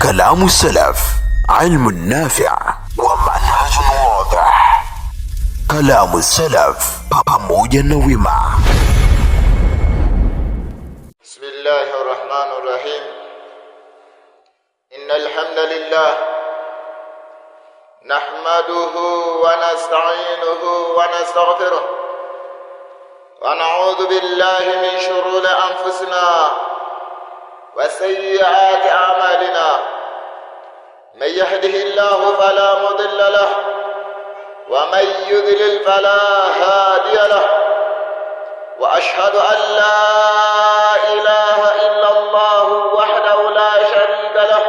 كلام السلف، علم نافع ومنهج واضح. كلام السلف pamoja na wema. بسم الله الرحمن الرحيم. إن الحمد لله نحمده ونستعينه ونستغفره ونعوذ بالله من شرور أنفسنا وسيئات أعمالنا. من يهده الله فلا مضل له ومن يضلل فلا هادي له. وأشهد أن لا إله إلا الله وحده لا شريك له.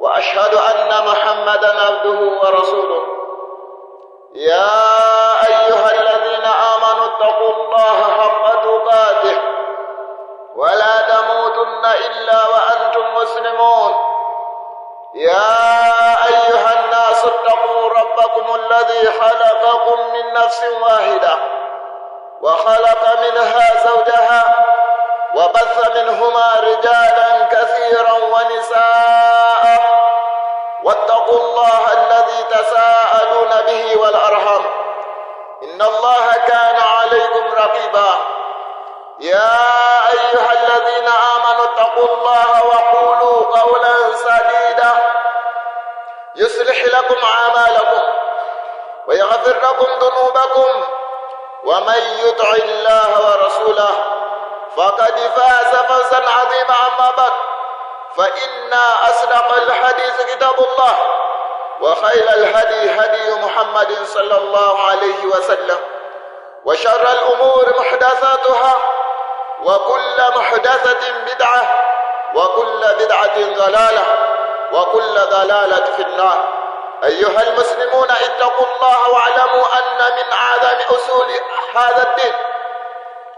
وأشهد أن محمدا عبده ورسوله. يا أيها الذين آمنوا اتقوا الله حق تقاته ولا تموتن إلا وأنتم مسلمون. يا أيها الناس اتقوا ربكم الذي خلقكم من نفس واحدة وخلق منها زوجها وبث منهما رجالا كثيرا ونساء. واتقوا الله الذي تساءلون به والأرحام إن الله كان عليكم رقيبا. يا أيها الذين آمنوا اتقوا الله وقولوا قولا سديدا يصلح لكم أعمالكم ويغفر لكم ذنوبكم ومن يطع الله ورسوله فقد فاز فوزا عظيما. أما بعد فإن أصدق الحديث كتاب الله وخير الهدي هدي محمد صلى الله عليه وسلم وشر الأمور محدثاتها وكل محدثة بدعة وكل بدعة ضلالة وكل ضلالة في النار. أيها المسلمون اتقوا الله واعلموا أن من أعظم أصول هذا الدين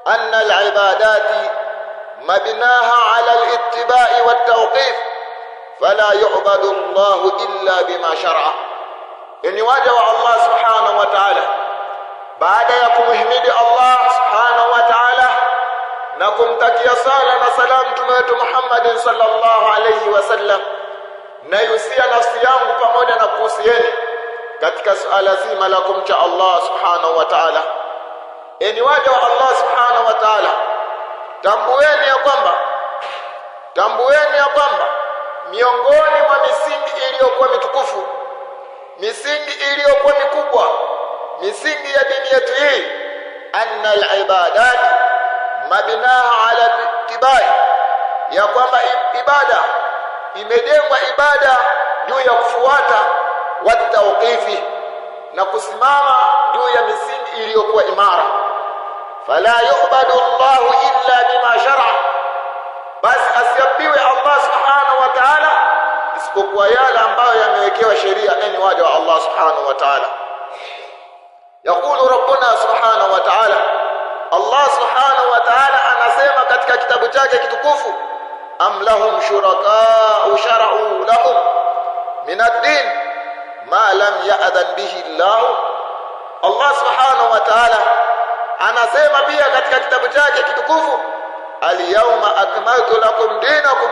أن العبادات مبناها على الاتباع والتوقيف فلا يعبد الله إلا بما شرعه. إن وجه الله سبحانه وتعالى بعد يكمهمد الله سبحانه وتعالى نكمتكي صلاة وسلام مtume Muhammad sallallahu alayhi wasallam, na yusia nafsi yangu pamoja na kuhusieni katika suala zima la kumcha Allah subhanahu wa ta'ala. Enyi waja wa Allah subhanahu wa ta'ala, tambueni ya kwamba miongoni mwa misingi iliyokuwa mitukufu, misingi iliyokuwa mikubwa, misingi ya dini yetu hii, anna al-ibadat mabinaha ala ittibai, ya kwamba ibada imejengwa ibada juu ya kufuata wa tawqifi na kusimama juu ya misingi iliyokuwa imara. Fala yu'badu Allahu illa bima shar'a, basi asiabiwe Allah subhanahu wa ta'ala isipokuwa yale ambayo yamewekewa sheria. Enyi waja wa Allah subhanahu wa ta'ala, yaqulu rabbuna subhanahu wa ta'ala, Allah subhanahu wa ta'ala anasema katika kitabu chake kitukufu, am lahum shuraka'u shara'u lahum min ad-din ma lam ya'dhan bihi Allah. Allah subhanahu wa ta'ala anasema pia katika kitabu chake kitukufu, al-yawma akmaltu lakum dinakum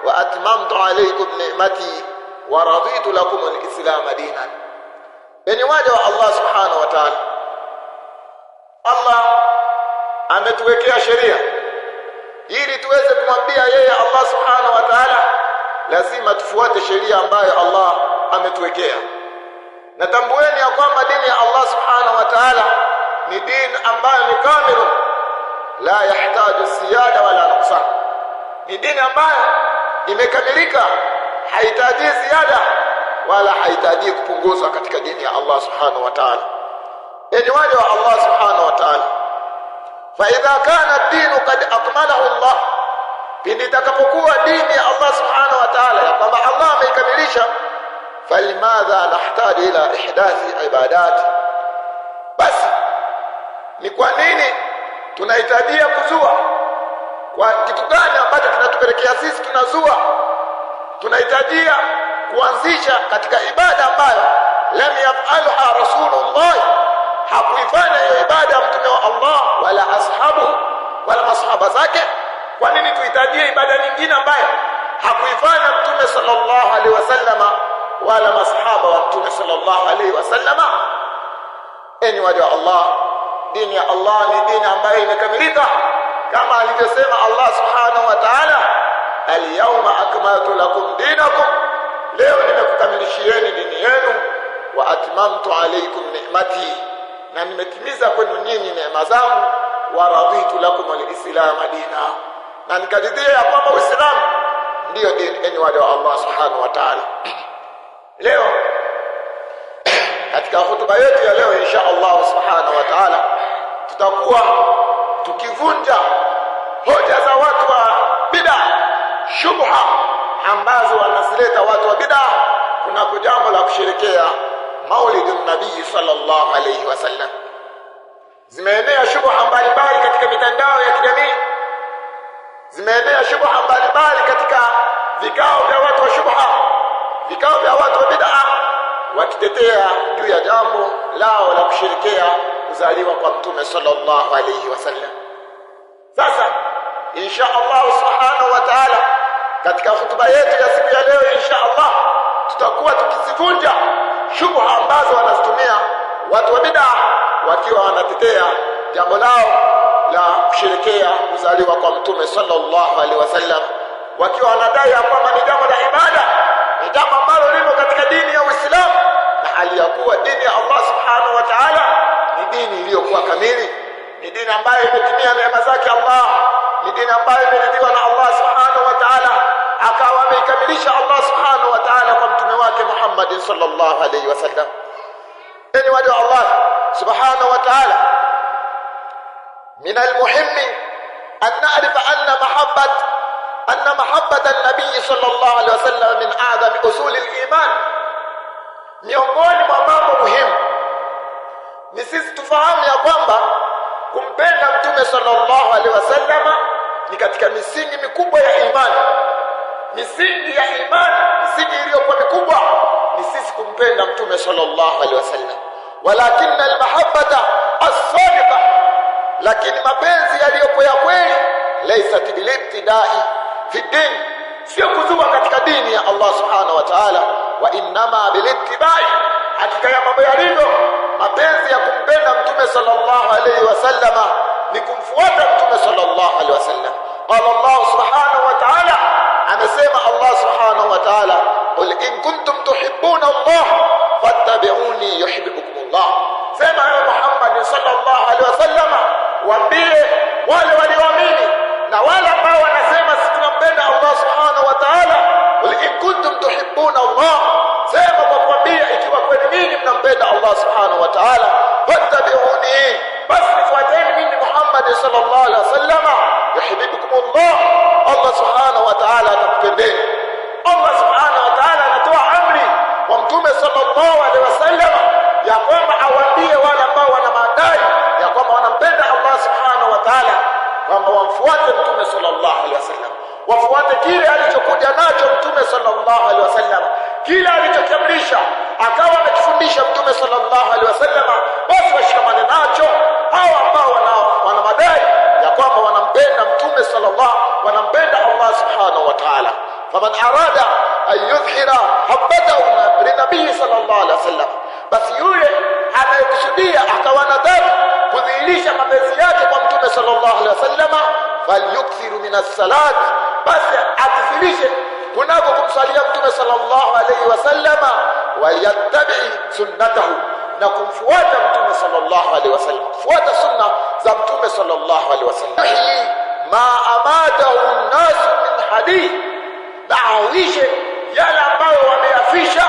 wa atmamtu alaykum ni'mati wa raditu lakum al-islam dinan. Enyi waja wa Allah subhanahu wa ta'ala, Allah ametuwekea sheria ili tuweze kumwambia yeye Allah subhanahu wa ta'ala, lazima tufuate sheria ambayo Allah ametuwekea. Na tambueni ya kwamba dini ya Allah subhanahu wa ta'ala ni dini ambayo ni kamili, la yahitaji ziyada wala nuqsan. Ni dini ambayo imekamilika, haihitaji ziada wala haihitaji kupunguzwa katika dini ya Allah subhanahu wa ta'ala. Enyi waja wa Allah subhanahu wa ta'ala, فإذا كان الدين قد أكمله الله, pindi takapokuwa dini ya Allah subhanahu wa ta'ala ya kwamba Allah ameikamilisha, falimadha nahtaji ila ihdathi ibadati, basi ni kwa nini tunahitajia kuzua? Kwa kitu gani ambacho kinatupelekea sisi tunazua? Tunahitajia kuanzisha katika ibada ambayo lam yaf'alha rasulullah, hakuifanya hiyo ibada ya mtume wa Allah wala ashabu wala masahaba zake. Kwa nini tuhitajie ibada nyingine ambayo hakuifanya mtume mtume sallallahu alaihi wasallama wala masahaba wa mtume sallallahu alaihi wasallama. Enyi waja wa Allah, dini ya Allah ni dini ambayo imekamilika kama alivyosema Allah subhanahu wa ta'ala, al-yawma akmaltu lakum dinakum, leo nimekukamilishieni dini yenu, wa atmamtu alaykum ni'mati, na nimetimiza kwenu nyinyi neema zangu, wa raditu lakum al-islam dina, na nikaridhia kwamba Uislamu ndio dini. Enyi waja wa Allah subhanahu wa ta'ala, leo katika hotuba yetu ya leo insha Allah subhanahu wa ta'ala tutakuwa tukivunja hoja za watu wa bid'ah, shubha ambazo wanazileta watu wa bid'ah kunako jambo la kusherekea maulidun nabii sallallahu alayhi wasallam. Zimeenea shubha mbalimbali katika mitandao ya kijamii, zimeenea shubha mbalimbali katika vikao vya watu wa shubha, vikao vya watu wa bid'ah, wakitetea juu ya jambo lao la kusherekea kuzaliwa kwa mtume sallallahu alayhi wasallam. Sasa insha Allah subhanahu wa ta'ala katika hotuba yetu ya siku ya leo insha Allah tutakuwa tukizivunja shubha ambazo wanazitumia watu wa bid'ah wakiwa wanatetea jambo lao la kusherekea kuzaliwa kwa mtume sallallahu alaihi wasallam, wakiwa wanadai kwamba ni jambo la ibada, ni jambo ambalo liko katika dini ya Uislamu, na hali ya kuwa dini ya Allah subhanahu wa ta'ala ni dini iliyokuwa kamili, ni dini ambayo imetimia neema zake Allah, ni dini ambayo imeridhiwa na Allah subhanahu wa ta'ala, akawa ameikamilisha Allah subhanahu wa ta'ala kwa mtume wake Muhammad sallallahu alayhi wasallam. Enyi waja wa Allah subhanahu wa ta'ala, min almuhimmi an na'rifa anna mahabbat an-nabiy sallallahu alayhi wasallam min a'zam usul al-iman. Miongoni mwa mambo muhimu ni sisi tufahamu ya kwamba kumpenda mtume sallallahu alaihi wasallam ni katika misingi mikubwa ya imani. Misingi ya imani, misingi iliyokuwa mikubwa ni sisi kumpenda mtume sallallahu alaihi wasallam. Walakinna almahabbata as-sadiqa, lakini mapenzi yaliyokuwa ya kweli, laysa bilibtidai fi din, sio kuzua katika dini ya Allah subhanahu wa ta'ala, wa innama bilittibai, hakika ya mambo yalivyo mapenzi ya kumpenda mtume sallallahu alayhi wasallama ni kumfuata mtume sallallahu alayhi wasallam. Qala Allah subhanahu wa ta'ala, amesema Allah subhanahu wa ta'ala, qul in kuntum tuhibbuna Allah fattabi'uni yuhibbukumullah. Sema ewe Muhammad sallallahu alayhi wasallama, waambie wale walioamini na wale ambao wanasema sisi tunampenda Allah subhanahu wa ta'ala, qul in kuntum tuhibbuna Allah, sema kwa kuambia ikiwa kweli ninyi mnampenda Allah subhanahu wa ta'ala, fattabi'uni, basi nifuateni mimi Muhammad sallallahu alaihi wasallam, yuhibbukumullah, Allah subhanahu wa ta'ala atakupendeni. Allah subhanahu wa ta'ala anatoa amri kwa mtume sallallahu alaihi wasallam ya kwamba awaambie wale ambao wana madai ya kwamba wanampenda Allah subhanahu wa ta'ala kwamba wamfuate mtume sallallahu alaihi wasallam, wafuate kile alichokuja nacho mtume sallallahu alaihi wasallam, kile alichokiamrisha akawa amekifundisha mtume sallallahu alaihi wasallam, basi washikamane nacho. Hao ambao wana madai ya kwamba wanampenda mtume sallallahu, wanampenda Allah subhanahu wa ta'ala, faman arada an yudhhira habbatahu linabii sallallahu alaihi wasallam, basi yule anayekusudia akawa anataka kudhihirisha mapenzi yake kwa mtume sallallahu alaihi wasallam, falyukthiru minas salat, basi akithirishe kunako kumsalia mtume sallallahu alayhi wasallam, waliyattabi sunnatahu, na kumfuata mtume sallallahu alayhi wasallam, fuata sunna za mtume sallallahu alayhi wasallam. Ma amadahu an-nas min hadith, da'awishe yale ambayo wameyafisha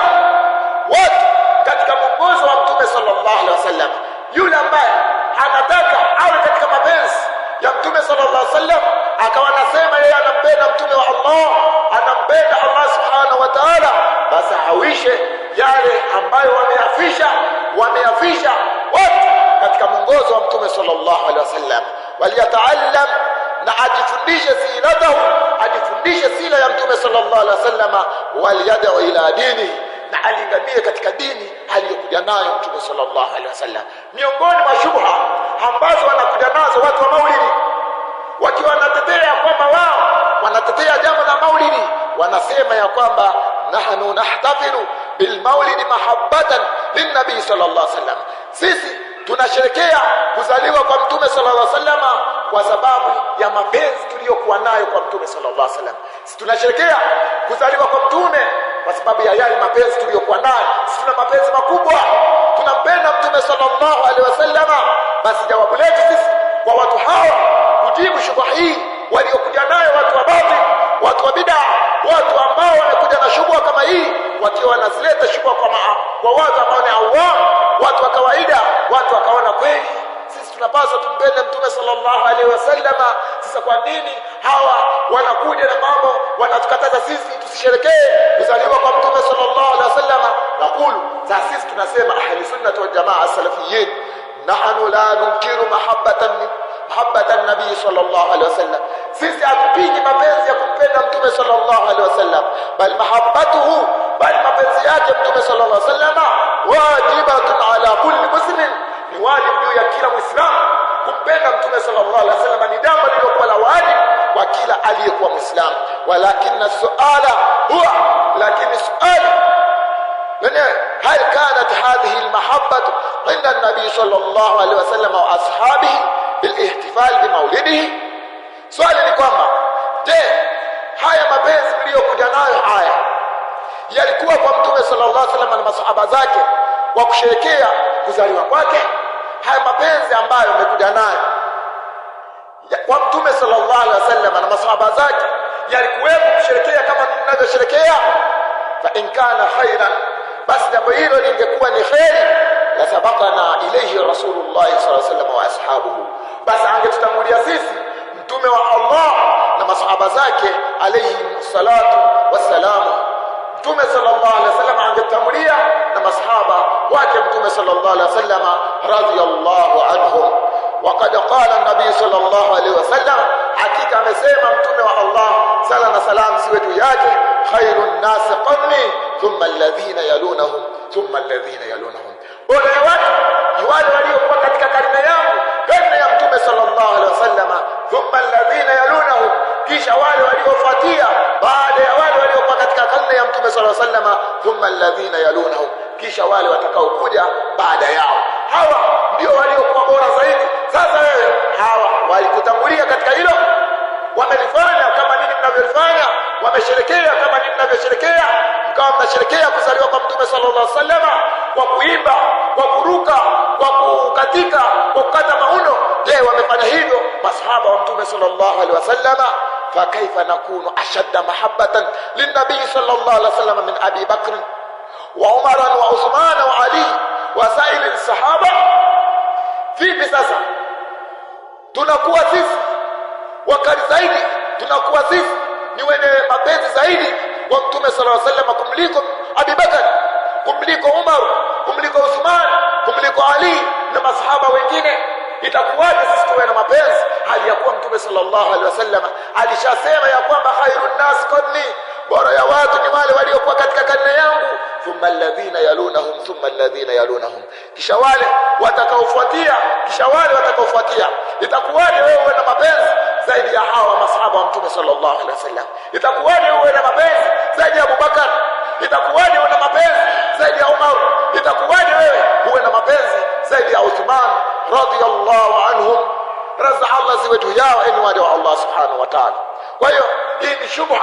watu katika mwongozo wa mtume sallallahu alayhi wasallam. Yule ambaye anataka awe katika mapenzi ya mtume sallallahu alayhi wasallam, akawa anasema yeye anampenda mtume wa Allah, anampenda Allah subhanahu wa ta'ala, basi hawishe yale ambayo wameyafisha watu katika mwongozo wa mtume sallallahu alaihi wasallam. Waliyataallam, na ajifundishe siratahu, ajifundishe sira ya mtume sallallahu alaihi wasallam, waliyad'u ila dini, na alinganie katika dini aliyokuja nayo mtume sallallahu alaihi wasallam. Miongoni mwa shubha ambazo wanakuja nazo watu wa maulidi, wakiwa wanatetea kwamba wao wanatetea jambo la maulidi, wanasema ya kwamba nahnu nahtafilu bil maulidi mahabbatan lin nabii sallallahu alaihi wasallam, sisi tunasherehekea kuzaliwa kwa mtume sallallahu alaihi wasallam kwa sababu ya mapenzi tuliyokuwa nayo kwa mtume sallallahu alaihi wasallam. Sisi tunasherehekea kuzaliwa kwa mtume kwa sababu ya yale mapenzi tuliyokuwa nayo. Sisi tuna mapenzi makubwa, tunampenda mtume sallallahu alaihi wasallam. Basi jawabu letu sisi kwa watu hawa kujibu shubha hii waliokuja nayo watu wa baadhi, watu wa bid'a, watu ambao wamekuja na shubha kama hii, wakiwa wanazileta shubha kwa watu ambao ni awam, watu wa kawaida, watu wakaona kweli sisi tunapaswa tumpende mtume sallallahu alaihi wasallam. Sasa kwa nini hawa wanakuja na mambo wanatukataza sisi tusisherekee kuzaliwa kwa mtume sallallahu alaihi wasallam? Nakulu sasa sisi tunasema ahli sunna wal jamaa salafiyin, nahnu la nunkiru mahabbatan nabii sallallahu alaihi wasallam, sisi hatupingi mapenzi ya kumpenda mtume sallallahu alaihi wasallam, bal mahabbatuhu, bal mapenzi yake mtume sallallahu alaihi wasallam wajibatun ala kulli muslim, ni wajibu juu ya kila muislamu kumpenda mtume sallallahu alaihi wasallam, ni jambo lililokuwa la wajibu kwa kila aliyekuwa muislamu. Walakin suala huwa, lakini swali هل كانت هذه المحبة عند النبي صلى الله عليه وسلم وأصحابه بالاحتفال بمولده؟ swali ni kwamba je, haya mapenzi mliyokuja nayo haya yalikuwa kwa mtume sallallahu alaihi wasallam na masahaba zake kwa kusherehekea kuzaliwa kwake? Haya mapenzi ambayo mmekuja nayo kwa mtume sallallahu alaihi wasallam na masahaba zake yalikuwepo kusherehekea kama mnavyosherehekea? Fa in kana khairan, basi jambo hilo lingekuwa ni khairi, la sabaqana ilayhi rasulullah sallallahu alaihi wasallam wa ashabuhu, basi angetutangulia sisi mtume wa Allah na masahaba zake alayhi salatu wassalam. Mtume sallallahu alaihi wasallam angetangulia na masahaba wake mtume sallallahu alaihi wasallam radhiyallahu anhum. Waqad qala an-nabi sallallahu alaihi wasallam, hakika amesema mtume wa Allah sala na salam ziwe juu yake, khairun nas qarni thumma alladhina yalunahum thumma alladhina yalunahum, bora ya watu ni wale waliokuwa katika karne yangu, karne ya mtume sallallahu alaihi wasallam, thumma alladhina yalunahum, kisha wale waliofuatia baada ya wale waliokuwa katika karne ya mtume sallallahu alaihi wasallam, thumma alladhina yalunahum, kisha wale watakaokuja baada yao. Hawa ndio waliokuwa bora zaidi. Sasa wewe, hawa walikutangulia katika hilo, wamelifanya kama nini mnavyofanya, wamesherekea kama nini mnavyosherekea, mkawa mnasherekea kuzaliwa kwa mtume sallallahu alaihi wasallam kwa kuimba, kwa kuruka, kwa kukatika, kwa kukata mauno. Je, wamefanya hivyo masahaba wa mtume sallallahu alaihi wasallam? Fa kaifa nakunu ashadda mahabbatan linnabii sallallahu alaihi wasallam min Abi Bakr wa Umar wa Uthman wa Ali wa sa'il sahaba? Vipi sasa tunakuwa sisi wakali zaidi, tunakuwa sisi ni wenye mapenzi zaidi wa mtume sallallahu alaihi wasallam kumliko Abi Bakar, kumliko Umar, kumliko Uthman, kumliko Ali na masahaba wengine? Itakuwaje sisi tuwe na mapenzi hali ya kuwa mtume sallallahu alaihi wasallam alishasema ya kwamba khairun nas qarni, bora ya watu ni wale waliokuwa katika karne yangu, thumma alladhina yalunahum thumma alladhina yalunahum, kisha wale watakaofuatia, kisha wale watakaofuatia. Itakuwaje wewe uwe na mapenzi zaidi ya hawa masahaba wa mtume sallallahu alaihi wasallam? Itakuwaje uwe na mapenzi zaidi ya Abubakar? Itakuwaje uwe na mapenzi zaidi ya Umar? Itakuwaje wewe uwe na mapenzi zaidi ya Uthman radhiyallahu anhum, radha Allah ziwe juu yao, enyi waja wa Allah subhanahu wa ta'ala. Kwa hiyo hii ni shubha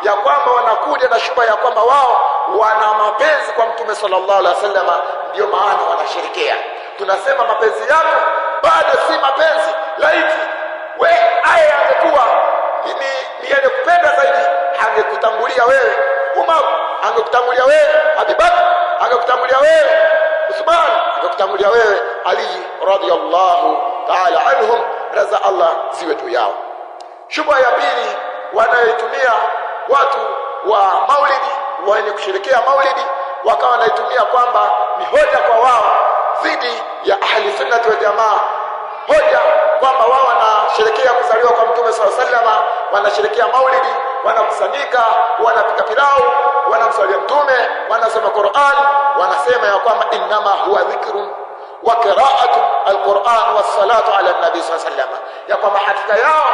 ya kwamba wanakuja na shubha ya kwamba wao wana mapenzi kwa mtume sallallahu alaihi wasallam, ndio maana wanasherekea. Tunasema mapenzi yako bado si mapenzi. Laiti we aya angekuwa ni yenye kupenda zaidi, angekutangulia wewe Umar, angekutangulia wewe Abi Bakr, angekutangulia wewe Uthman, angekutangulia wewe Ali radhiyallahu ta'ala anhum, raza Allah ziwe juu yao. Shubha ya pili wanayoitumia watu wa maulidi, wenye kusherehekea maulidi, wakawa wanaitumia kwamba ni hoja kwa wao dhidi ya ahli sunnah wal jamaa, hoja kwamba wao wanasherehekea kuzaliwa kwa mtume sallallahu alaihi wasallam, wanasherehekea maulidi, wanakusanyika, wanapika pilau, wanamswalia mtume, wanasoma Qur'an, wanasema ya kwamba innama huwa dhikrun wa qira'atu alquran wassalatu ala nabii sallallahu alaihi wasallam, ya kwamba hakika yao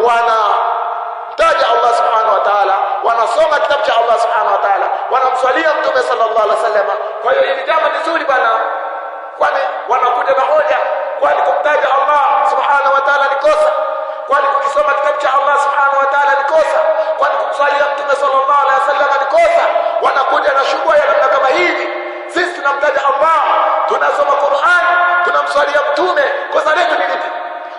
wanamtaja Allah subhanahu wa ta'ala, wanasoma kitabu cha Allah subhanahu wa ta'ala, wanamswalia mtume sallallahu alaihi wasallam. Kwa hiyo hili jambo ni zuri bana, kwani wanakuja na hoja, kwani kumtaja Allah subhanahu wa ta'ala ni kosa? Kwani kukisoma kitabu cha Allah subhanahu wa ta'ala ni kosa? Kwani kumswalia mtume sallallahu alaihi wasallam ni kosa? Wanakuja na shubha ya namna kama hivi. Sisi tunamtaja Allah, tunasoma Qur'an, tunamswalia mtume, kosa letu ni lipi?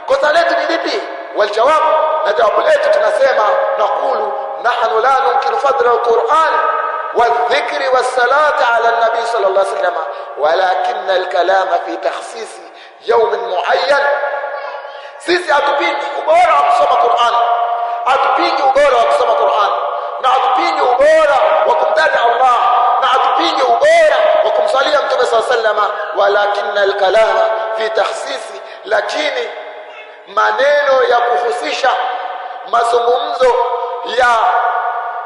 Kosa letu ni lipi? Waljawab, na jawabu letu tunasema naqulu nahnu la nunkiru fadla alquran والذكر والصلاه على النبي صلى الله عليه وسلم ولكن الكلام في تخصيص يوم معين. Sisi hatupingi ubora wa kusoma Qur'an, hatupingi ubora wa kusoma Qur'an, na hatupingi ubora wa kumtaja Allah, na hatupingi ubora wa kumsalia mtume sallallahu alaihi wasallam, walakinna alkalama fi takhsisi, lakini maneno ya kuhusisha, mazungumzo ya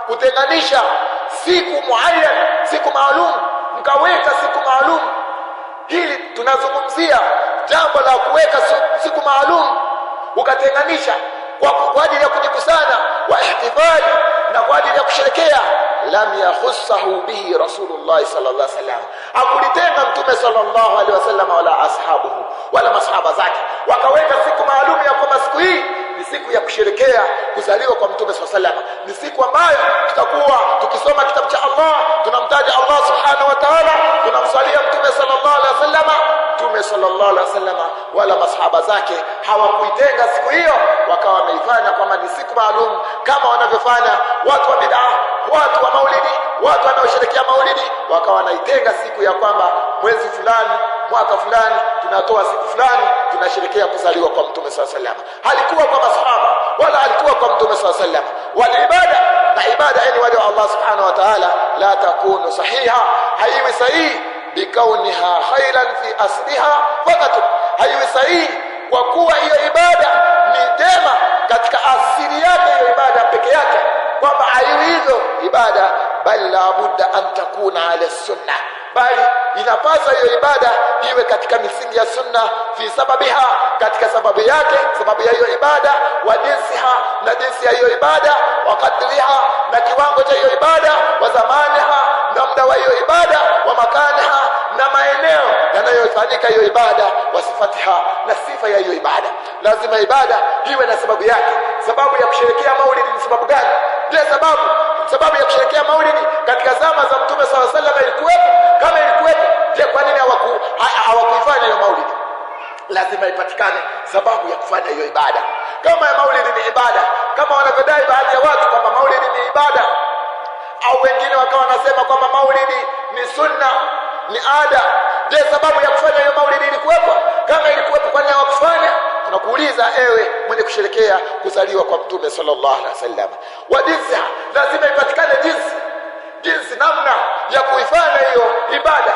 kutenganisha siku muayyan, siku maalum, mkaweka siku maalum. Hili tunazungumzia jambo la kuweka siku maalum ukatenganisha kwa ajili ya kujikusana wa ihtifali na kwa ajili ya kusherekea. Lam yakhussahu bihi Rasulullah sallallahu alaihi wasallam, akulitenga mtume sallallahu alaihi wasallam wala ashabuhu wala masahaba zake, wakaweka siku maalum ya kwamba siku hii ni siku ya kusherekea kuzaliwa kwa mtume sallallahu alaihi wasallam. Ni siku ambayo tutakuwa tukisoma kitabu cha Allah, tunamtaja Allah subhanahu wa ta'ala, tunamsalia mtume sallallahu alaihi wasallam. Mtume sallallahu alaihi wasallam wala masahaba zake hawakuitenga siku hiyo wakawa wameifanya kwamba ni siku maalum kama wanavyofanya watu wa bid'ah, watu wa maulidi, watu wanaosherehekea maulidi, wakawa wanaitenga siku ya kwamba mwezi fulani, mwaka fulani, tunatoa siku fulani, tunasherehekea kuzaliwa kwa mtume sallallahu alaihi wasallam. Halikuwa kwa masahaba wala halikuwa kwa mtume sallallahu alaihi wasallam. Wal ibada, na ibada yani wale wa Allah subhanahu wa ta'ala, la takunu sahiha, haiwi sahihi bikauniha khairan fi asliha faqat, haiwi sahihi kwa kuwa hiyo ibada ni njema katika asili yake, hiyo ibada peke yake, kwamba haiwi hizo ibada, bali la budda an takuna ala sunnah, bali inapasa hiyo ibada iwe katika misingi ya sunna, fi sababiha, katika sababu yake, sababu ya hiyo ibada, wa jinsiha, na jinsi ya hiyo ibada, wa qadriha, na kiwango cha hiyo ibada, wa zamaniha, na muda wa hiyo ibada, wa makaniha, na maeneo yanayofanyika hiyo ibada, wa sifatiha, na sifa ya hiyo ibada. Lazima ibada iwe na sababu yake. Sababu ya kusherehekea maulidi ni sababu gani? Je, sababu ya kusherehekea maulidi katika zama za mtume sallallahu alaihi wasallam ilikuwepo? Kama ilikuwepo, je, kwa nini hawakuifanya hiyo maulidi? Lazima ipatikane sababu ya kufanya hiyo ibada. Kama maulidi ni ibada, kama wanavyodai baadhi ya watu kwamba maulidi ni ibada, au wengine wakawa wanasema kwamba maulidi ni sunna, ni ada, je, sababu ya kufanya hiyo maulidi ilikuwepo? Kama ilikuwepo, kwa nini hawakufanya? Tunakuuliza ewe mwenye kusherehekea kuzaliwa kwa mtume sallallahu alaihi wasallam. Wa jinsi, lazima ipatikane jinsi namna ya kuifanya hiyo ibada.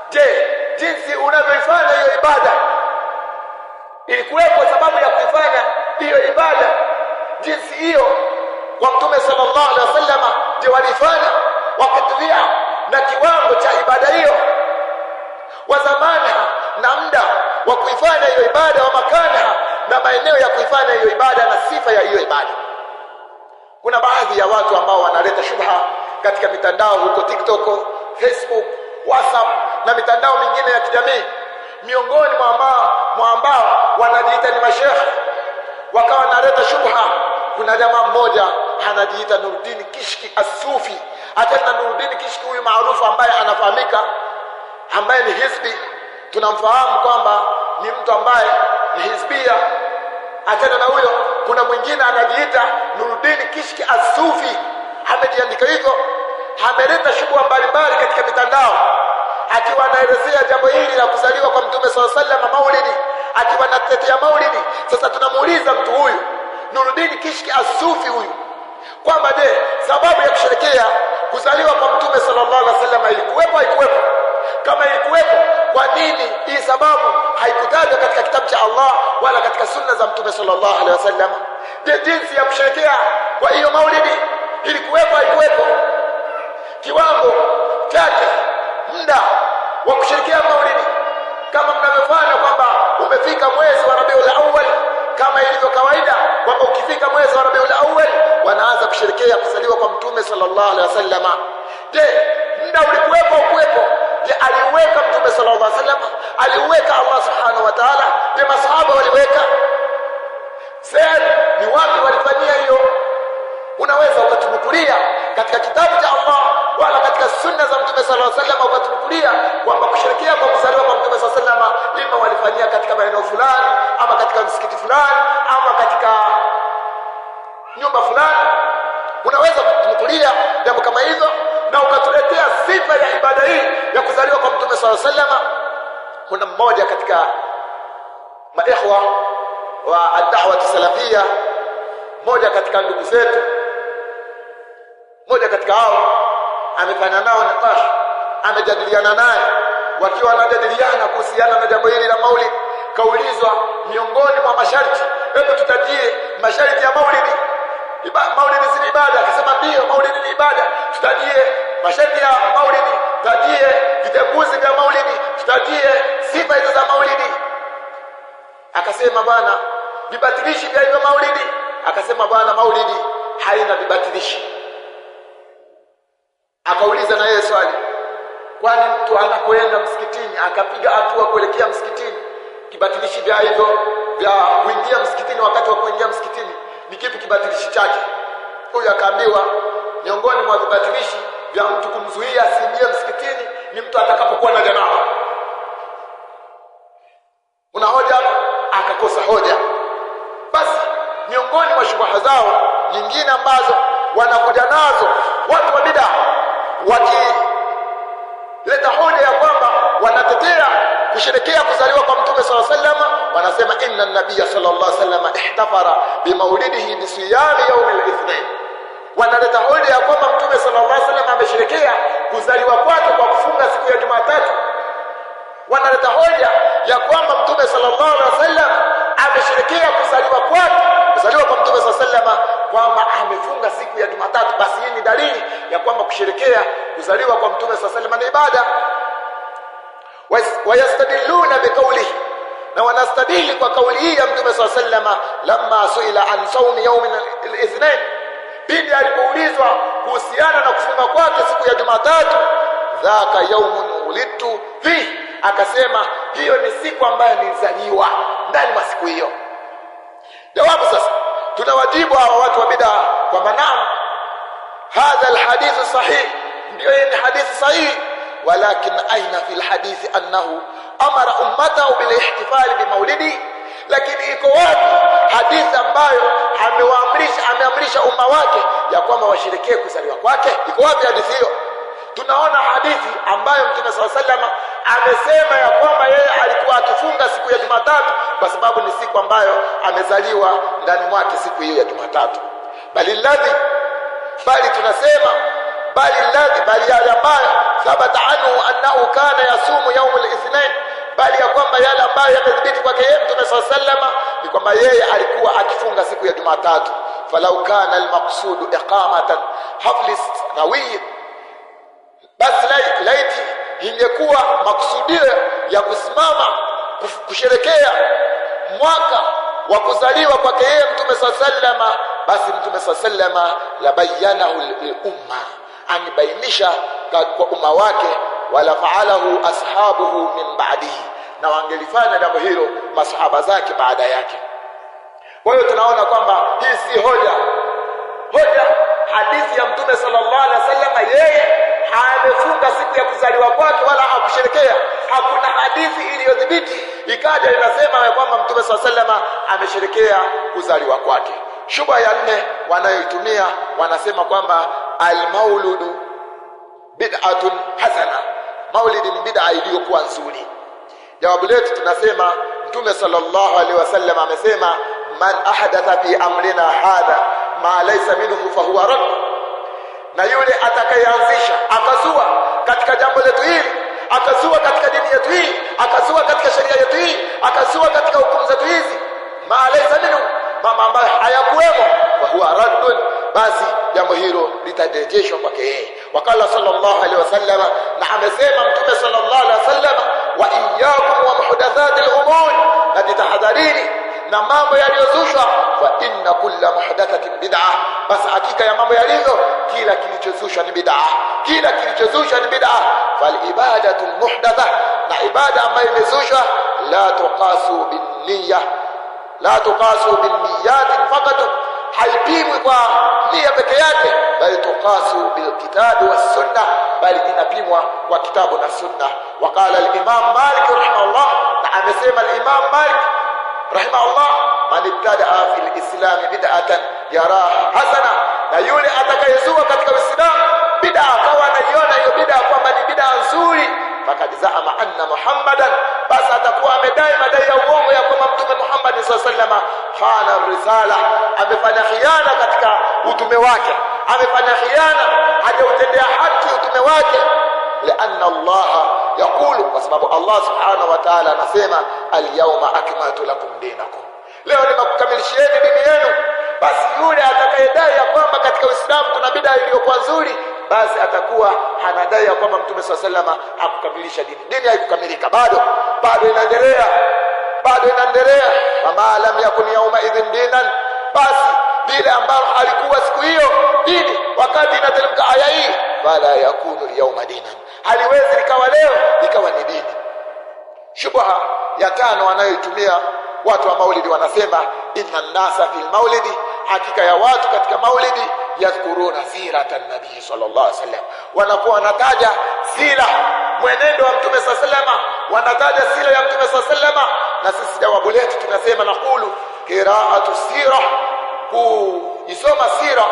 Je, jinsi unavyoifanya hiyo ibada ilikuwepo sababu ya kuifanya hiyo ibada jinsi hiyo kwa mtume sallallahu alaihi wasallam? Je, walifanya wakatulia na kiwango cha ibada hiyo, wa zamana, na muda wa kuifanya hiyo ibada, wa makana, na maeneo ya kuifanya hiyo ibada, na sifa ya hiyo ibada? Kuna baadhi ya watu ambao wanaleta shubha katika mitandao huko TikTok, Facebook, WhatsApp na mitandao mingine ya kijamii, miongoni mwa ambao wanajiita ni mashekhe, wakawa wanaleta shubha. Kuna jamaa mmoja anajiita Nuruddin Kishki As-Sufi. Hata Nuruddin Kishki huyu maarufu ambaye anafahamika, ambaye ni hizbi, tunamfahamu kwamba ni mtu ambaye ni hizbia. Hata na huyo kuna mwingine anajiita Nuruddin Kishki As-Sufi, amejiandika hivyo, ameleta shubha mbalimbali katika mitandao akiwa anaelezea jambo hili la kuzaliwa kwa mtume sallallahu alaihi wasallam, maulidi, akiwa anatetea maulidi. Sasa tunamuuliza mtu huyu Nuruddin Kishki As-Sufi huyu kwamba je, sababu ya kusherehekea kuzaliwa kwa mtume sallallahu alaihi wasallam ilikuwepo haikuwepo? Kama ilikuwepo, kwa nini hii sababu haikutajwa katika kitabu cha Allah wala katika sunna za mtume sallallahu alaihi wasallam? Je, jinsi ya kusherehekea kwa hiyo maulidi ilikuwepo haikuwepo? Kiwango chake, muda wa kusherehekea maulidi, kwamba ukifika mwezi wa Rabiul Awwal wanaanza kusherehekea kuzaliwa kwa Mtume sallallahu alaihi wasallam. Je, muda ulikuwepo ukuwepo? Je, aliweka Mtume sallallahu alaihi wasallam? Aliweka Allah subhanahu wa ta'ala? Je, masahaba waliweka? Sasa ni wapi walifanyia hiyo? Unaweza ukatunukulia katika kitabu cha Allah wala katika sunna za Mtume sallallahu alaihi wasallam ukatunukulia kwamba kusherehekea kwa kuzaliwa kwa Mtume sallallahu alaihi wasallam ima walifanyia katika maeneo fulani ama katika msikiti fulani ama katika nyumba fulani. Unaweza kutunukulia jambo kama hizo na ukatuletea sifa ya ibada hii ya kuzaliwa kwa Mtume sallallahu alaihi wasallam. Kuna mmoja katika maikhwa wa ad-da'wa salafia, mmoja katika ndugu zetu, mmoja katika hao amefanya nao nikash, amejadiliana naye, wakiwa wanajadiliana kuhusiana na jambo hili la Maulid. Kaulizwa miongoni mwa masharti, hebu tutajie masharti ya Maulid. Maulid si ibada? Akasema ndio, Maulid ni ibada. Tutajie masharti ya Maulid, tutajie vitenguzi vya Maulid, tutajie sifa hizo za Maulid. Akasema bwana, vibatilishi vya hiyo Maulid. Akasema bwana, Maulid haina vibatilishi. Akauliza na yeye swali, kwani mtu anapoenda msikitini akapiga hatua kuelekea msikitini, kibatilishi vya hivyo vya kuingia msikitini, wakati wa kuingia msikitini ni kipi kibatilishi chake? Huyu akaambiwa miongoni mwa vibatilishi vya mtu kumzuia asiingie msikitini ni mtu atakapokuwa na janaba. Una hoja? Akakosa hoja. Basi miongoni mwa shubaha zao nyingine ambazo wanakuja nazo watu wa bid'a, wakileta hoja ya kwamba wanatetea kusherehekea kuzaliwa kwa Mtume sallallahu alaihi wasallam, wanasema inna an-nabiy sallallahu alaihi wasallam ihtafara bi maulidihi bi siyam yawm al-ithnain. Wanaleta hoja ya kwamba Mtume sallallahu alaihi wasallam amesherehekea kuzaliwa kwake kwa kufunga siku ya Jumatatu. Wanaleta hoja ya kwamba Mtume sallallahu alaihi wasallam amesherehekea kuzaliwa kwake, kuzaliwa kwa Mtume sallallahu alaihi wasallam kwamba amefunga siku ya Jumatatu. Basi hii ni dalili ya kwamba kusherehekea kuzaliwa kwa Mtume sallallahu alaihi wasallam ni ibada. Wayastadilluna biqawlihi, na wanastadili kwa kauli hii ya Mtume sallallahu alaihi wasallam, lamma suila an sawmi yawm al-ithnain, pindi alipoulizwa kuhusiana na kufunga kwake siku ya Jumatatu, dhaka yawmun ulidtu fi, akasema hiyo ni siku ambayo nilizaliwa ndani mwa siku hiyo. Jawabu sasa, tunawajibu hawa watu wa bid'a kwamba naam, hadha alhadith sahih, ndio ni hadithi sahihi, walakin aina fil hadith annahu amara ummatahu bil ihtifal bi maulidi, lakini iko wapi hadithi ambayo ameamrisha umma wake ya kwamba washerekee kuzaliwa kwake? Iko wapi hadithi hiyo? Tunaona hadithi ambayo Mtume sallallahu alaihi wasallam amesema ya kwamba yeye alikuwa akifunga siku ya Jumatatu kwa sababu ni siku ambayo amezaliwa ndani mwake siku hiyo ya Jumatatu. Bali tunasema bali yale ambayo thabata anhu annahu kana yasumu yawm al-ithnain, bali ya kwamba yale ambayo yamethibiti kwake yeye Mtume sallallahu alaihi wasallam ni kwamba yeye alikuwa akifunga siku ya Jumatatu. Falau kana al-maqsud iqamatan haflis nawiy, basi laiti ingekuwa maksudio ya kusimama kusherekea mwaka wa kuzaliwa kwake yeye Mtume sallallahu alaihi wasallam, basi Mtume sallallahu alaihi wasallam la bayanahu lil-umma, anibainisha kwa umma wake, wala fa'alahu ashabuhu min ba'dihi, na wangelifanya jambo hilo masahaba zake baada yake. Kwa hiyo tunaona kwamba hii si hoja hadithi ya Mtume sallallahu alaihi wasallam yeye amefunga siku ya kuzaliwa kwake wala hakusherekea. Hakuna hadithi iliyodhibiti ikaja inasema ya kwamba Mtume sallallahu alaihi wasallam amesherekea kuzaliwa kwake. Shubha ya nne wanayoitumia, wanasema kwamba al-mauludu bid'atun hasana, maulidi ni bid'a iliyokuwa nzuri. Jawabu letu tunasema Mtume sallallahu alaihi wasallam amesema, man ahdatha fi amrina hadha ma laysa minhu fa huwa rad, na yule atakayeanzisha akazua katika jambo letu hili, akazua katika dini yetu hii, akazua katika sheria yetu hii, akazua katika hukumu zetu hizi, ma laysa minhu, mama ambaye hayakuwemo, fa huwa raddun, basi jambo hilo litarejeshwa kwake yeye. Wakala sallallahu alaihi wasallam, na amesema Mtume sallallahu alaihi wasallam, wa iyyakum wa muhdathatil umur, na jitahadharini na mambo yaliyozushwa, fa inna kulla muhdathatin bid'ah, basi hakika ya mambo yalivyo kila kilichozushwa ni bid'ah, kila kilichozushwa ni bid'ah. Fal ibadatu muhdatha, na ibada ambayo imezushwa, la tuqasu bin niyyah, la tuqasu bin niyyat faqat, haipimwi kwa nia peke yake, bali tuqasu bil kitabi was sunnah, bali inapimwa kwa kitabu na sunna. Waqala al-Imam Malik rahimahullah, na amesema al-Imam Malik rahimahullah, man ibtada'a fil islam bid'atan yaraha hasana, na yule atakayezua katika Uislamu bid'a akawa anaiona hiyo bid'a kwamba ni bid'a nzuri, fakad zaama anna Muhammadan, basi atakuwa amedai madai ya uongo ya kwamba Mtume Muhammad sallallahu alaihi wasallam khana risala, amefanya khiana katika utume wake, amefanya khiana, hajautendea haki utume wake. Lianna Allah yaqulu, kwa sababu Allah subhanahu wa ta'ala anasema, al-yawma akmaltu lakum dinakum, leo nimekukamilishieni dini yenu. Basi yule atakayedai ya kwamba katika Uislamu kuna bid'a iliyokuwa nzuri, basi atakuwa anadai ya kwamba Mtume sallallahu alaihi wasallam hakukamilisha dini. Dini haikukamilika, bado inaendelea, kama lam yakun yawma idhin dinan, basi vile ambalo alikuwa siku hiyo dini wakati inateremka aya hii, wala yakunu yawma dinan, haliwezi likawa leo likawa ni dini. Shubha ya tano wanayoitumia watu wa maulidi, wanasema inna an-nasa fil maulidi, hakika ya watu katika maulidi, yadhkuruna siratan nabii sallallahu alaihi wasallam, wanakuwa wanataja sira, mwenendo wa Mtume sallallahu alaihi wasallam, wanataja sira ya Mtume sallallahu alaihi wasallam. Na sisi jawabu letu tunasema, naqulu qira'atu sira, kuisoma sira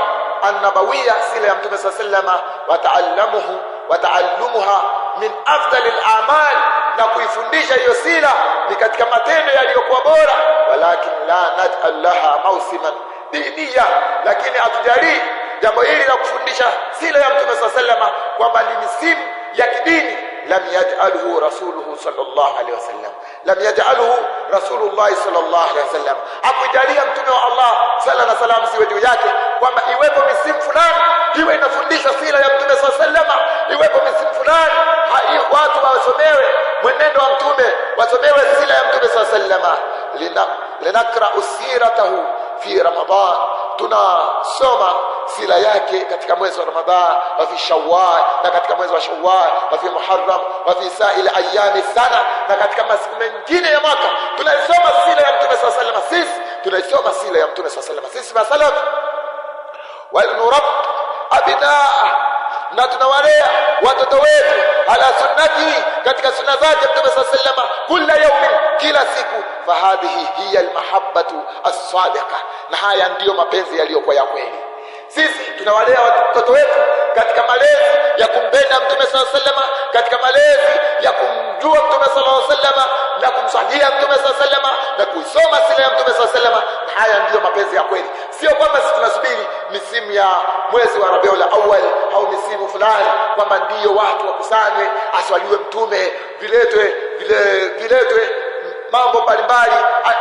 an-nabawiyya, sira ya Mtume sallallahu alaihi wasallam, wa ta'allumuha min afdalil a'mal, na kuifundisha hiyo sira ni katika matendo yaliyokuwa bora. Walakin la naj'al laha mawsiman diniya, lakini hatujali jambo hili la kufundisha sira ya Mtume sallallahu alaihi wasallam kwamba ni misimu ya kidini. Lam yaj'alhu rasuluhu sallallahu alaihi wasallam, lam yaj'alhu rasulullah sallallahu alaihi wasallam, akujalia Mtume wa Allah sala na salam ziwe juu yake kwamba iwepo misimu fulani iwe inafundisha sira ya Mtume sallallahu alaihi wasallam, iwepo misimu fulani watu wasomewe mwenendo wa Mtume, wasomewe sira ya Mtume sallallahu alaihi wasallam. Linakra usiratahu fi Ramadhan, tunasoma sira yake katika mwezi wa Ramadhan, wa fi Shawwal, na katika mwezi wa Shawwal, wa fi Muharram, wa fi sa'il ayami sana, na katika masiku mengine ya mwaka tunaisoma sira ya Mtume sallallahu alaihi wasallam. Sisi tunaisoma sira ya Mtume sallallahu alaihi wasallam, sisi masalaf. Wa nurab abinaa, na tunawalea watoto wetu ala sunnati, katika sunna zake Mtume sallallahu alaihi wasallam, kila yawmin, kila siku. Fahadhihi hiya almahabbatu as-sadiqa, na haya ndiyo mapenzi yaliyokuwa ya kweli. Sisi tunawalea watoto wetu katika malezi ya kumpenda Mtume sallallahu alaihi wasallam, katika malezi ya kumjua Mtume sallallahu alaihi wasallam, na kumsalia Mtume sallallahu alaihi wasallam, na kuisoma sira ya Mtume sallallahu alaihi wasallam. Na haya ndiyo mapenzi ya kweli, sio kwamba sisi tunasubiri misimu ya mwezi wa Rabiul Awwal au misimu fulani kwamba ndiyo watu wakusanywe, aswaliwe Mtume, viletwe mambo mbalimbali,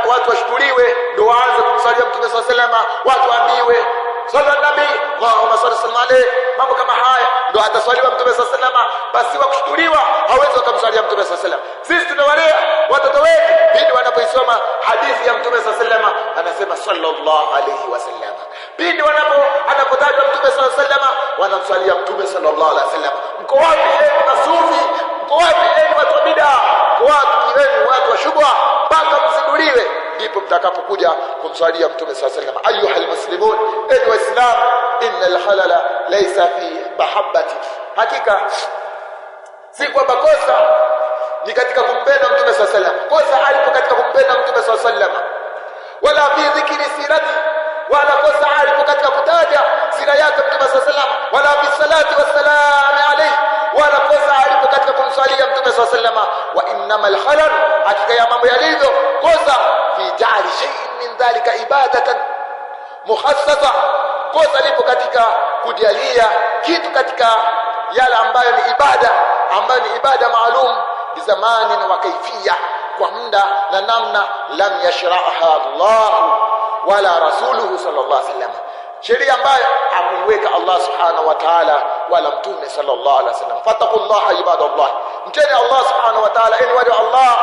watu washukuriwe ndio waanze kumsalia Mtume sallallahu alaihi wasallam, watu waambiwe sallallahu nabii Allahumma salli alayhi, mambo kama haya ndio ataswaliwa Mtume sallallahu alaihi wasallam. Basi wakushukuriwa hawezi kumsalia Mtume sallallahu alaihi wasallam. Sisi tunawalea watoto wetu pindi wanapoisoma hadithi ya Mtume sallallahu alaihi wasallam, anasema sallallahu alaihi wasallam. Pindi anapotajwa Mtume sallallahu alaihi wasallam, wanamsalia Mtume sallallahu alaihi wasallam. Mko wapi enyi masufi? Mko wapi enyi watu wa bid'a? Mko wapi enyi watu wa shubha? Mpaka msiduliwe, ndipo mtakapokuja kumswalia Mtume sallallahu alaihi wasallam. Ayuha almuslimun, enyi waislamu, innal halala laysa fi mahabbati, hakika si kwamba kosa ni katika kumpenda Mtume sallallahu alaihi wasallam, kosa alipo katika kumpenda Mtume sallallahu alaihi wasallam, wala fi dhikri sirati, wala kosa alipo katika kutaja sira yake Mtume sallallahu alaihi wasallam, wala fi salati wassalam alayhi, wala kosa alipo katika kumswalia Mtume sallallahu alaihi wasallam. Wa innamal khalal, hakika ya mambo yalivyo kosa, fi ja'ali shay'in min dhalika ibadatan mukhassasa, kosa lipo katika kujalia kitu katika yale ambayo ni ibada maalum, bizamani wa kaifia, kwa muda na namna, lam yashraha Allah wala rasuluhu sallallahu alaihi wasallam, sheria ambayo hakuiweka Allah subhanahu wa ta'ala wala Mtume sallallahu alaihi wasallam. Fattaqullaha ibadallah, mteni Allah subhanahu wa ta'ala, enyi wale Allah,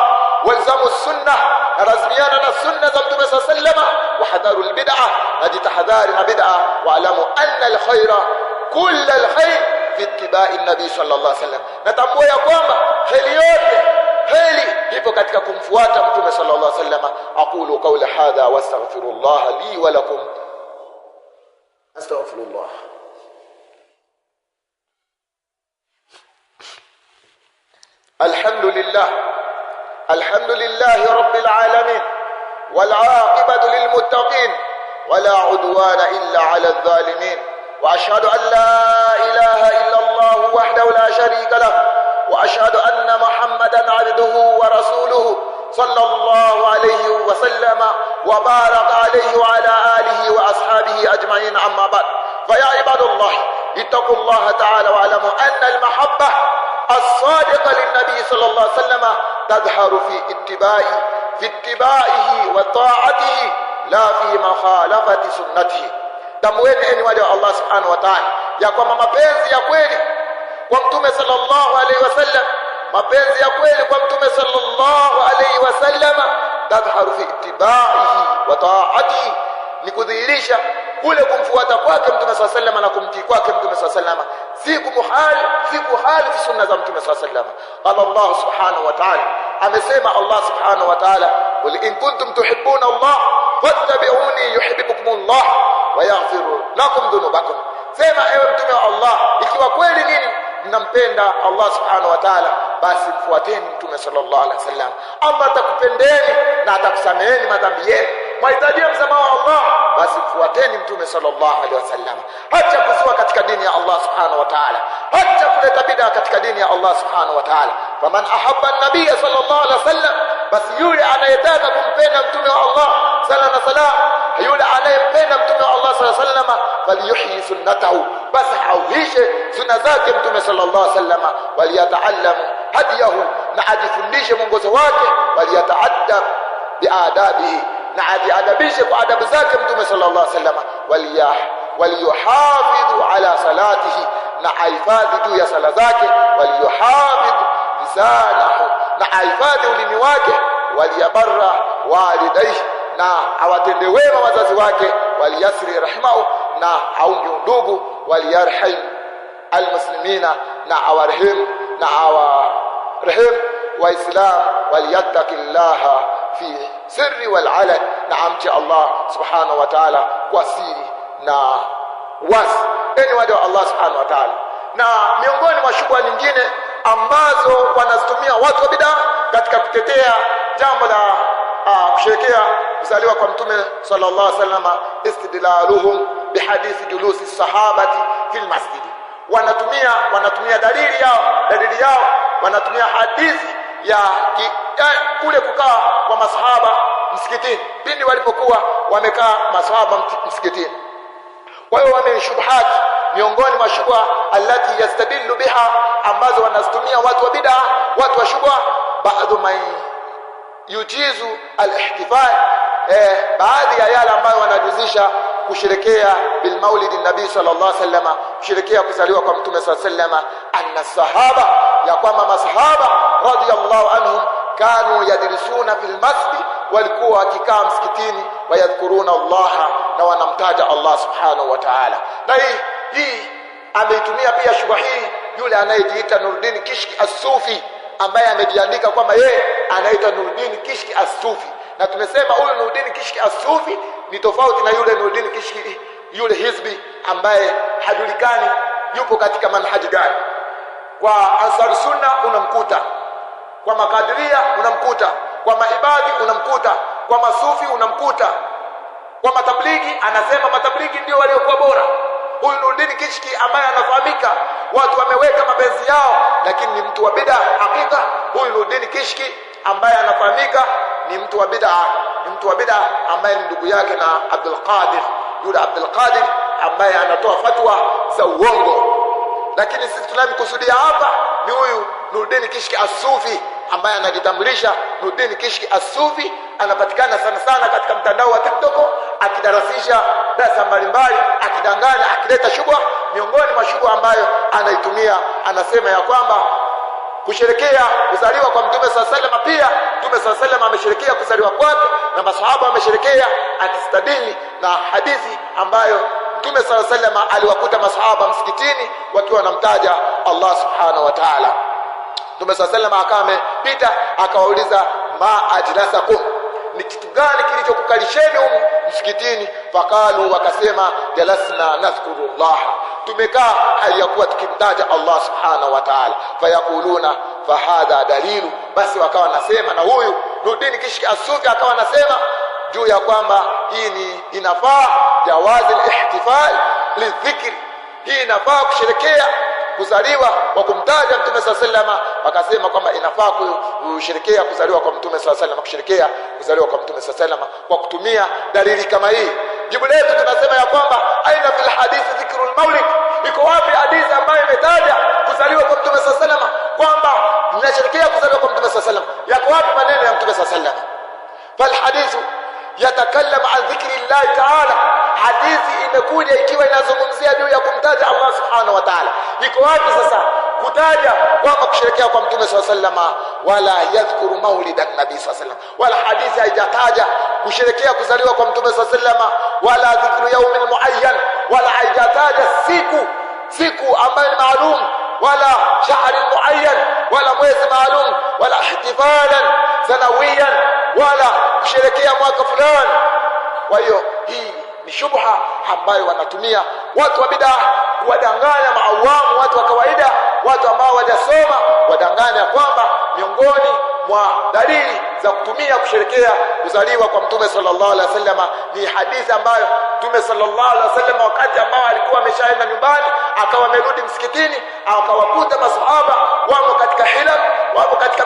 walzamu sunnah, na lazimiana na sunna za Mtume sallallahu alayhi wasallam, wa hadharu albid'ah, na jitahadhari na bid'ah, wa alamu anna alkhaira kull alkhair fi ittiba'i an-nabi sallallahu alayhi wasallam, na tambua ya kwamba heri yote ipo katika kumfuata Mtume sallallahu alayhi wasallam. Aqulu qawla hadha wa astaghfirullah li wa lakum. Astaghfirullah. الحمد لله رب العالمين، والعاقبة للمتقين، ولا عدوان إلا على الظالمين، وأشهد أن لا إله إلا الله وحده لا شريك له، وأشهد أن محمدا عبده ورسوله صلى الله عليه وسلم وبارك عليه وعلى آله وأصحابه أجمعين. أما بعد، فيا عباد الله اتقوا الله تعالى واعلموا أن المحبة الصادقة للنبي صلى الله عليه وسلم تظهر في اتباعه وطاعته لا في مخالفة سنته. Tamweni enyi waja wa Allah subhanahu wa ta'ala ya kwamba mapenzi ya kweli kwa Mtume sallallahu alaihi wasallam, mapenzi ya kweli kwa Mtume sallallahu alaihi wasallam tadhharu fi ittiba'ihi wa ta'atihi, ni kudhihirisha kule kumfuata kwake Mtume sallallahu alaihi wasallam na kumtii kwake Mtume sallallahu alaihi wasallam, si kuhalifu sunna za Mtume sallallahu alaihi wasallam. Qala Allah subhanahu wa ta'ala, amesema Allah subhanahu wa ta'ala, qul in kuntum tuhibbuna Allah fattabi'uni yuhibbukumullah wa yaghfir lakum dhunubakum. Sema ewe Mtume wa Allah, ikiwa kweli nini mnampenda Allah subhanahu wa ta'ala, basi mfuateni Mtume sallallahu alaihi wasallam. Allah atakupendeni na atakusameheni madhambi yenu. Mahitaji ya msamaha wa Allah, basi mfuateni Mtume sallallahu alaihi wasallam. Hacha kuzua katika dini ya Allah subhanahu wa ta'ala, hacha kuleta bid'a katika dini ya Allah subhanahu wa ta'ala. Faman ahabba an-nabiy sallallahu alaihi wasallam, basi yule anayetaka kumpenda Mtume wa Allah sallallahu alaihi wasallam, yule anayempenda Mtume wa Allah sallallahu alaihi wasallam, falyuhyi sunnatahu, basi auhishe sunna zake Mtume sallallahu alaihi wasallam, waliyata'allamu hadiyahu, na ajifundishe mwongozo wake, waliyata'addab biadabihi, na ajiadabishe kwa adabu zake Mtume sallallahu alaihi wasallam, waliyuhafidhu ala salatihi, na ahifadhi juu ya sala zake, waliyuhafidhu lisanahu, na ahifadhi ulimi wake, waliyabarra walidayhi, na awatende wema wazazi wake, waliyasri rahimahu, na aunge ndugu, waliyarham almuslimina, na awarhim waislam, waliyattaqillaha fi sirri wal alan, na amche Allah subhanahu wa ta'ala kwa siri na wazi. Enyi waja wa Allah subhanahu wa ta'ala, na miongoni mwa shughuli nyingine ambazo wanazitumia watu wa bid'a katika kutetea jambo la kusherekea kuzaliwa kwa Mtume sallallahu alaihi wasallam, istidlaluhum bihadithi julusi sahabati fil masjid. Wanatumia dalili yao wanatumia hadithi ya kule kukaa kwa masahaba msikitini pindi walipokuwa wamekaa masahaba msikitini. Kwa hiyo wameshubhat, miongoni mwa shubha allati yastadillu biha, ambazo wanazitumia watu wa bid'a, watu wa shubha, baadhi man yujizu al-ihtifal, baadhi ya yale ambayo wanajuzisha kusherekea bil maulid an-nabi sallallahu alaihi wasallam, kusherekea kuzaliwa kwa Mtume sallallahu alaihi wasallam, anna sahaba, ya kwamba masahaba radiyallahu anhum kanu yadrisuna fil masjid, walikuwa wakikaa msikitini, wayadhkuruna Allah, na wanamtaja Allah subhanahu wa ta'ala. Na hii ameitumia pia shubha hii yule anayejiita Nuruddin Kishki as-Sufi, ambaye amejiandika kwamba yeye anaitwa Nuruddin Kishki as-Sufi. Na tumesema huyu Nuruddin Kishki as-Sufi ni tofauti na yule Nuruddin Kishki yule hizbi ambaye hajulikani yupo katika manhaji gani. Kwa Ansar Sunna unamkuta, kwa Makadiria unamkuta, kwa Maibadi unamkuta, kwa Masufi unamkuta, kwa Matablighi anasema Matablighi ndio waliokuwa bora. Huyu Nuruddin Kishki ambaye anafahamika, watu wameweka mapenzi yao, lakini ni mtu wa bid'a hakika. Huyu Nuruddin Kishki ambaye anafahamika ni mtu wa bid'a, ambaye ni ndugu yake na Abdul Qadir, yule Abdul Qadir ambaye anatoa fatwa za uongo. Lakini sisi tunamkusudia hapa ni huyu Nuruddin Kishki as-Sufi, ambaye anajitambulisha Nuruddin Kishki as-Sufi. Anapatikana sana katika mtandao wa TikTok, akidarasisha darasa mbalimbali, akidanganya, akileta shubha. Miongoni mwa shubha ambayo anaitumia, anasema ya kwamba kusherekea kuzaliwa kwa Mtume sallallahu alaihi wasallam. Pia Mtume sallallahu alaihi wasallam amesherekea kuzaliwa kwake na masahaba wamesherekea, akistadili na hadithi ambayo Mtume sallallahu alaihi wasallam aliwakuta masahaba msikitini wakiwa wanamtaja Allah subhanahu wa ta'ala. Mtume sallallahu alaihi wasallam akawa amepita akawauliza, ma ajlasakum, ni kitu gani kilichokukalisheni humu msikitini? Fakalu, wakasema, jalasna nadhkurullah, tumekaa hali ya kuwa tukimtaja Allah subhanahu wa ta'ala. Fayakuluna fahadha dalilu, basi wakawa nasema, na huyu Nuruddin Kishki As-Sufi akawa nasema juu ya kwamba hii ni inafaa jawazi al-ihtifal lidhikri, hii inafaa kusherekea kuzaliwa kwa kumtaja Mtume sallallahu alaihi wasallam. Wakasema kwamba inafaa kusherekea kuzaliwa kwa Mtume sallallahu alaihi wasallam, kusherekea kuzaliwa kwa Mtume sallallahu alaihi wasallam kwa kutumia dalili kama hii. Jibu letu tunasema ya kwamba aina fil hadithi dhikrul maulid, iko wapi hadithi ambayo imetaja kuzaliwa kwa Mtume sallallahu alaihi wasallam, kwamba tunasherekea kuzaliwa kwa Mtume sallallahu alaihi wasallam? Yako wapi maneno ya Mtume sallallahu alaihi wasallam? Fal hadithu yatakallam an dhikri Allah ta'ala, hadithi imekuja ikiwa inazungumzia juu ya kumtaja Allah subhanahu wa ta'ala. Iko wapi sasa kutaja kwamba kusherekea kwa Mtume sallallahu alaihi wasallam? Wala yadhkuru maulidan nabii sallallahu alaihi wasallam, wala hadithi haijataja kusherekea kuzaliwa kwa Mtume sallallahu alaihi wasallam, wala dhikru yawmin muayyan, wala haijataja siku ambayo ni maalum, wala shahri muayyan, wala mwezi maalum, wala ihtifalan sanawiyan, wala kusherekea mwaka fulani. Kwa hiyo hii ni shubha ambayo wanatumia watu wa bid'a kuwadanganya maawamu, watu wa kawaida, watu ambao hawajasoma, wadanganya kwamba miongoni mwa dalili za kutumia kusherekea kuzaliwa kwa Mtume sallallahu alaihi wasallam ni hadithi ambayo Mtume sallallahu alaihi wasallam wakati ambao alikuwa ameshaenda nyumbani akawa amerudi msikitini, akawakuta masahaba wamo katika hilal, wamo katika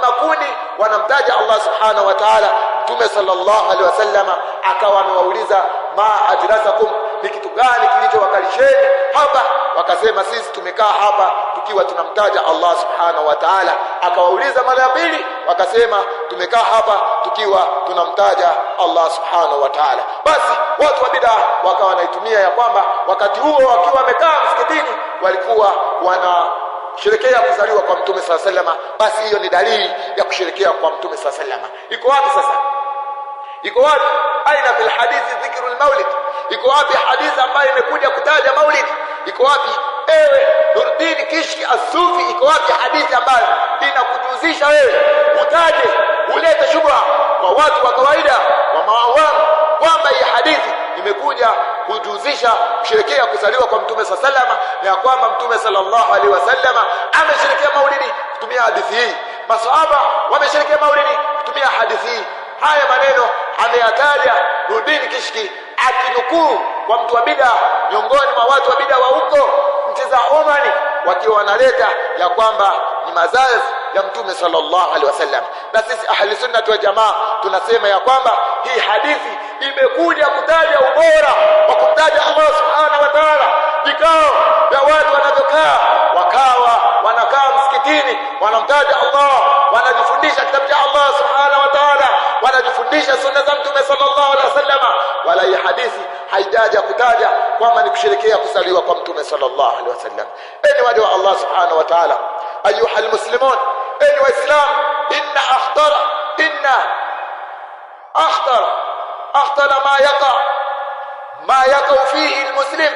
makundi wanamtaja Allah subhanahu wa ta'ala. Mtume sallallahu alaihi wasallam akawa amewauliza, ma ajlasakum, ni kitu gani kilichowakalisheni hapa? Wakasema, sisi tumekaa hapa tukiwa tunamtaja Allah subhanahu wa ta'ala. Akawauliza mara ya pili, wakasema, tumekaa hapa tukiwa tunamtaja Allah subhanahu wa ta'ala. Basi watu wa bid'a wakawa wanaitumia ya kwamba wakati huo wakiwa wamekaa msikitini walikuwa wanasherekea kuzaliwa kwa Mtume sallallahu alaihi wasallam. Basi hiyo ni dalili ya kusherekea kwa Mtume sallallahu alaihi wasallam. Iko wapi sasa? Iko wapi aina fil hadithi dhikrul maulid? Iko wapi hadithi ambayo imekuja kutaja maulid? Iko wapi ewe Nuruddin Kishki As-Sufi? Iko wapi hadithi ambayo inakujuzisha wewe utaje ulete shubha kwa watu wa kawaida wa maawamu kwamba hii hadithi imekuja kujuzisha kusherekea kuzaliwa kwa Mtume sallallahu alaihi wasallam, na kwamba Mtume sallallahu alaihi wasallam amesherekea maulidi kutumia hadithi hii, masahaba wamesherekea maulidi kutumia hadithi hii? Haya maneno ameyataja Nuruddin Kishki akinukuu kwa mtu wa bid'a, miongoni mwa watu wa bid'a wa huko nchi za Omani, wakiwa wanaleta ya kwamba ni mazazi ya Mtume sallallahu alaihi wasallam. Na sisi ahli sunna wal jamaa tunasema ya kwamba hii hadithi imekuja kutaja ubora wa kumtaja Allah subhanahu wa ta'ala. Vikao vya watu wanavyokaa, wakawa wanakaa msikitini wanamtaja Allah, wanajifundisha kitabu cha Allah subhanahu wa ta'ala, wanajifundisha sunna za Mtume sallallahu alaihi wasallam, wala hii hadithi haijaja kutaja kwamba ni kusherekea kuzaliwa kwa Mtume sallallahu alaihi wasallam. Enyi waja wa Allah subhanahu wa ta'ala, ayuha almuslimun, enyi waislam, inna akhtara ma yaqa fihi almuslim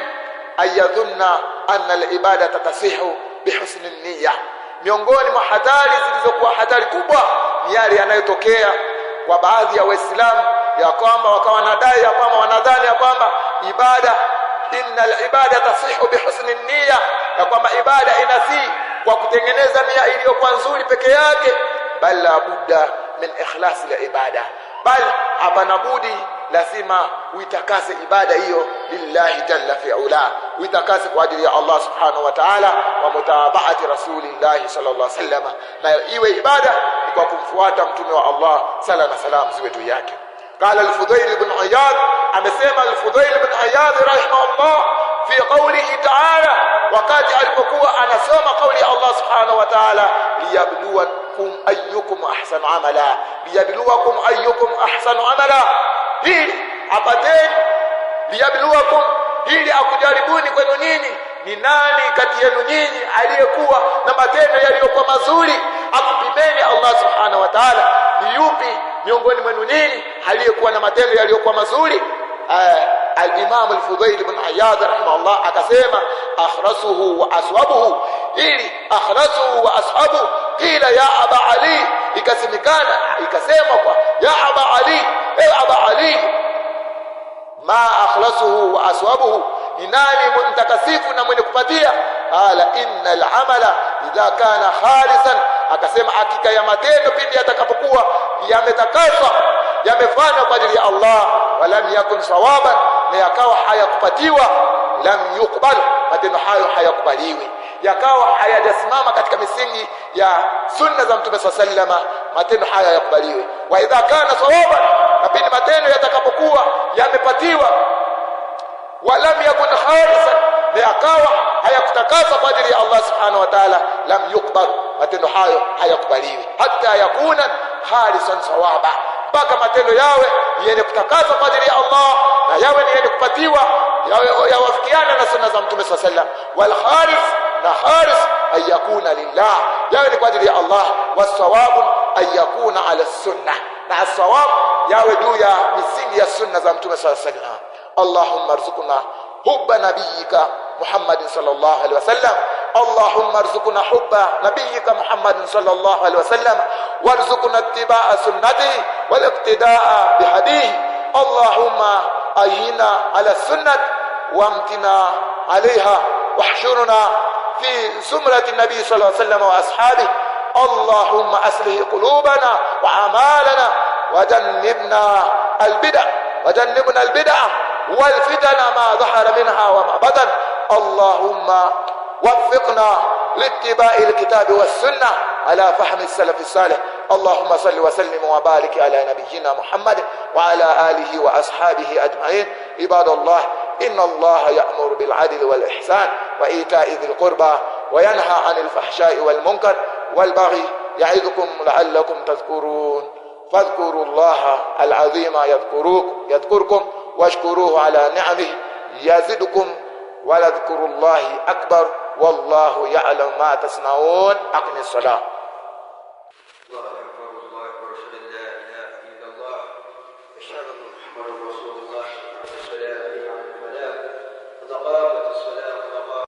ay yadhunna anna alibadata tasihu bihusni an-niyyah. Miongoni mwa hatari zilizokuwa hatari kubwa ni yale yanayotokea kwa baadhi ya waislamu ya kwamba wakawa wanadai ya kwamba wanadhani ya kwamba ibada, innal ibada tasihu bihusni an-niyyah, ya kwamba ibada inasi kwa kutengeneza nia iliyokuwa nzuri peke yake, bal la budda min ikhlas al-ibada, bal hapana budi lazima uitakase ibada hiyo lillahi jalla fi'ala, uitakase kwa ajili ya Allah subhanahu wa ta'ala wa mutabaati rasulillahi sallallahu alaihi wasallam, na iwe ibada ni kwa kumfuata mtume wa Allah sala na salam ziwe juu yake. Qala al-Fudayl ibn Iyad, amesema al-Fudayl ibn Iyad rahimahullah fi qawlihi ta'ala, wakati alipokuwa anasoma kauli ya Allah subhanahu wa ta'ala, liyabluwakum ayyukum ahsanu amala, liyabluwakum ayyukum ahsanu amala, hili apateni, liyabluwakum, hili akujaribuni kwenu nini ni nani kati yenu nyinyi aliyekuwa na matendo yaliyokuwa mazuri? Akupimeni Allah subhanahu wa ta'ala, ni yupi miongoni mwenu nyinyi aliyekuwa na matendo yaliyokuwa mazuri? Al-Imam al-Fudayl ibn Iyad rahimahullah akasema akhrasuhu wa aswabuhu, ili akhrasuhu wa ashabu qila ya Aba Ali, ikasemekana ikasema kwa ya Aba Ali, ewe Aba Ali, ma akhlasuhu wa aswabuhu, ni nani mtakasifu na mwenye kupatia? Qala innal amala idha kana khalisan, akasema hakika ya matendo pindi yatakapokuwa yametakaswa, yamefanywa kwa ajili ya Allah, walam yakun sawaban, na yakawa hayakupatiwa, lam yuqbal, matendo hayo hayakubaliwi, yakawa hayajasimama katika misingi ya sunna za Mtume sallallahu, matendo haya hayakubaliwi. Wa idha kana sawaban, na pindi matendo yatakapokuwa yamepatiwa, walam yakun khalisan, na yakawa hayakutakaswa kwa ajili ya Allah subhanahu wa ta'ala, lam yuqbal, matendo hayo hayakubaliwi, hatta yakuna khalisan sawaba, mpaka matendo yawe yenye kutakaswa kwa ajili ya Allah na yawe ni yenye kupatiwa, yawafikiana na sunna za Mtume sallallahu. Wal khalis, na khalis ayakuna lillah, yawe ni kwa ajili ya Allah. Wasawabu ayakuna ala sunna, na sawab yawe juu ya misingi ya sunna za Mtume sallallahu. Allahumma arzuqna hubba nabiyyika Muhammad sallallahu alaihi wasallam, Allahumma arzuqna hubba nabiyyika Muhammad sallallahu alaihi wasallam, warzuqna ittiba'a sunnatihi wal iqtida'a bihadihi. Allahumma ayina ala sunnat wamtina alaiha wahshurna fi zumrati nabiy sallallahu alaihi wasallam wa ashabihi. Allahumma aslih qulubana wa a'malana wajannibna al-bid'ah wal fitana ma dhahara minha wa ma batan. Allahumma وفقنا لاتباع الكتاب والسنة على فهم السلف الصالح. اللهم صل وسلم وبارك على نبينا محمد وعلى آله وأصحابه أجمعين. عباد الله، إن الله يأمر بالعدل والإحسان وإيتاء ذي القربى وينهى عن الفحشاء والمنكر والبغي يعظكم لعلكم تذكرون. فاذكروا الله العظيم يذكركم واشكروه على نعمه يزدكم ولذكر الله أكبر والله يعلم ما تصنعون. أقم الصلاة. الله أكبر الله أكبر، أشهد أن لا إله إلا الله، أشهد أن محمدا رسول الله، السلام عليكم ورحمة الله وبركاته.